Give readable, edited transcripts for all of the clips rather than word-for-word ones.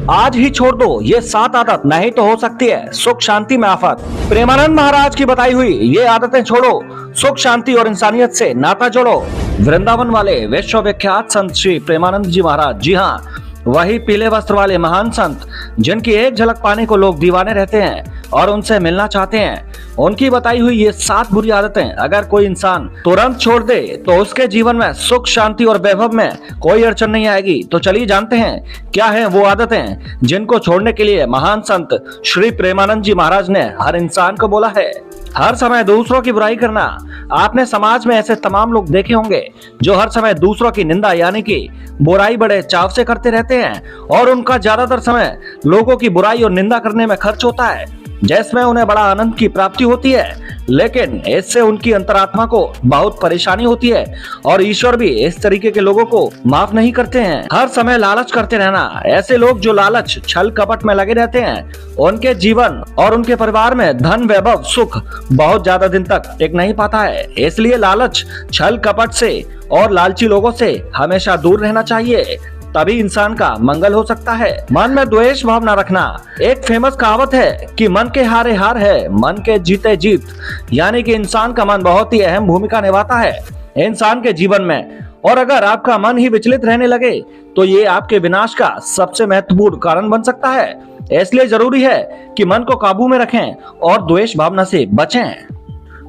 आज ही छोड़ दो ये 7 आदत, नहीं तो हो सकती है सुख शांति में आफत। प्रेमानंद महाराज की बताई हुई ये आदतें छोड़ो, सुख शांति और इंसानियत से नाता जोड़ो। वृंदावन वाले विश्वविख्यात संत श्री प्रेमानंद जी महाराज, जी हाँ, वही पीले वस्त्र वाले महान संत जिनकी एक झलक पाने को लोग दीवाने रहते हैं और उनसे मिलना चाहते हैं। उनकी बताई हुई ये 7 बुरी आदतें अगर कोई इंसान तुरंत छोड़ दे तो उसके जीवन में सुख शांति और वैभव में कोई अड़चन नहीं आएगी। तो चलिए जानते हैं क्या है वो आदतें जिनको छोड़ने के लिए महान संत श्री प्रेमानंद जी महाराज ने हर इंसान को बोला है। हर समय दूसरों की बुराई करना। आपने समाज में ऐसे तमाम लोग देखे होंगे जो हर समय दूसरों की निंदा यानी कि बुराई बड़े चाव से करते रहते हैं और उनका ज्यादातर समय लोगों की बुराई और निंदा करने में खर्च होता है, जिसमें उन्हें बड़ा आनंद की प्राप्ति होती है, लेकिन इससे उनकी अंतरात्मा को बहुत परेशानी होती है और ईश्वर भी इस तरीके के लोगों को माफ नहीं करते हैं। हर समय लालच करते रहना। ऐसे लोग जो लालच छल कपट में लगे रहते हैं, उनके जीवन और उनके परिवार में धन वैभव सुख बहुत ज्यादा दिन तक टिक नहीं पाता है। इसलिए लालच छल कपट से और लालची लोगों से हमेशा दूर रहना चाहिए, तभी इंसान का मंगल हो सकता है। मन में द्वेष भाव न रखना। एक फेमस कहावत है कि मन के हारे हार है, मन के जीते जीत, यानी कि इंसान का मन बहुत ही अहम भूमिका निभाता है इंसान के जीवन में, और अगर आपका मन ही विचलित रहने लगे तो ये आपके विनाश का सबसे महत्वपूर्ण कारण बन सकता है। इसलिए जरूरी है कि मन को काबू में रखें और द्वेष भावना से बचें।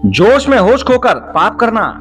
जोश में होश खोकर पाप करना।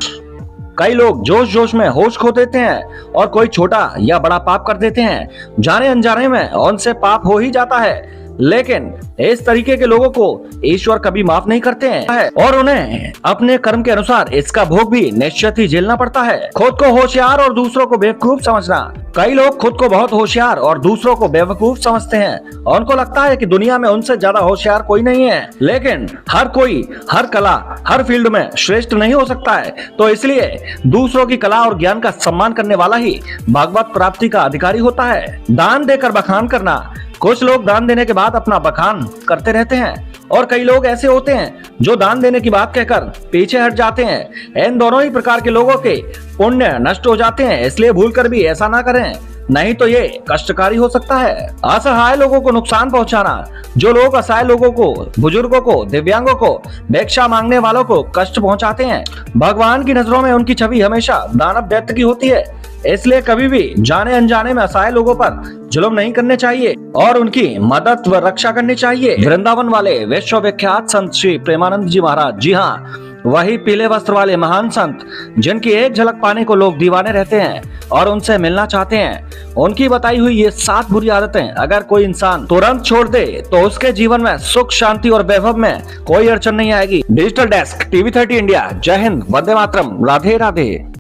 कई लोग जोश जोश में होश खो देते हैं और कोई छोटा या बड़ा पाप कर देते हैं, जाने अनजाने में उनसे पाप हो ही जाता है, लेकिन इस तरीके के लोगों को ईश्वर कभी माफ नहीं करते हैं और उन्हें अपने कर्म के अनुसार इसका भोग भी निश्चित ही झेलना पड़ता है। खुद को होशियार और दूसरों को बेवकूफ समझना। कई लोग खुद को बहुत होशियार और दूसरों को बेवकूफ समझते हैं। उनको लगता है कि दुनिया में उनसे ज्यादा होशियार कोई नहीं है, लेकिन हर कोई हर कला हर फील्ड में श्रेष्ठ नहीं हो सकता है। तो इसलिए दूसरों की कला और ज्ञान का सम्मान करने वाला ही भगवत प्राप्ति का अधिकारी होता है। दान देकर बखान करना। कुछ लोग दान देने के बाद अपना बखान करते रहते हैं और कई लोग ऐसे होते हैं जो दान देने की बात कहकर पीछे हट जाते हैं। इन दोनों ही प्रकार के लोगों के पुण्य नष्ट हो जाते हैं, इसलिए भूलकर भी ऐसा ना करें, नहीं तो ये कष्टकारी हो सकता है। असहाय लोगों को नुकसान पहुंचाना। जो लोग असहाय लोगों को, बुजुर्गों को, दिव्यांगों को, भिक्षा मांगने वालों को कष्ट पहुंचाते हैं, भगवान की नजरों में उनकी छवि हमेशा दानव दैत्य की होती है। इसलिए कभी भी जाने अनजाने में असहाय लोगों पर जुल्म नहीं करने चाहिए और उनकी मदद व रक्षा करनी चाहिए। वृंदावन वाले विश्वविख्यात संत श्री प्रेमानंद जी महाराज, जी हाँ, वही पीले वस्त्र वाले महान संत जिनकी एक झलक पाने को लोग दीवाने रहते हैं और उनसे मिलना चाहते हैं। उनकी बताई हुई ये 7 बुरी आदतें अगर कोई इंसान तुरंत छोड़ दे तो उसके जीवन में सुख शांति और वैभव में कोई अड़चन नहीं आएगी। Digital desk, TV 30 India. जय हिंद, वंदे मातरम, राधे राधे।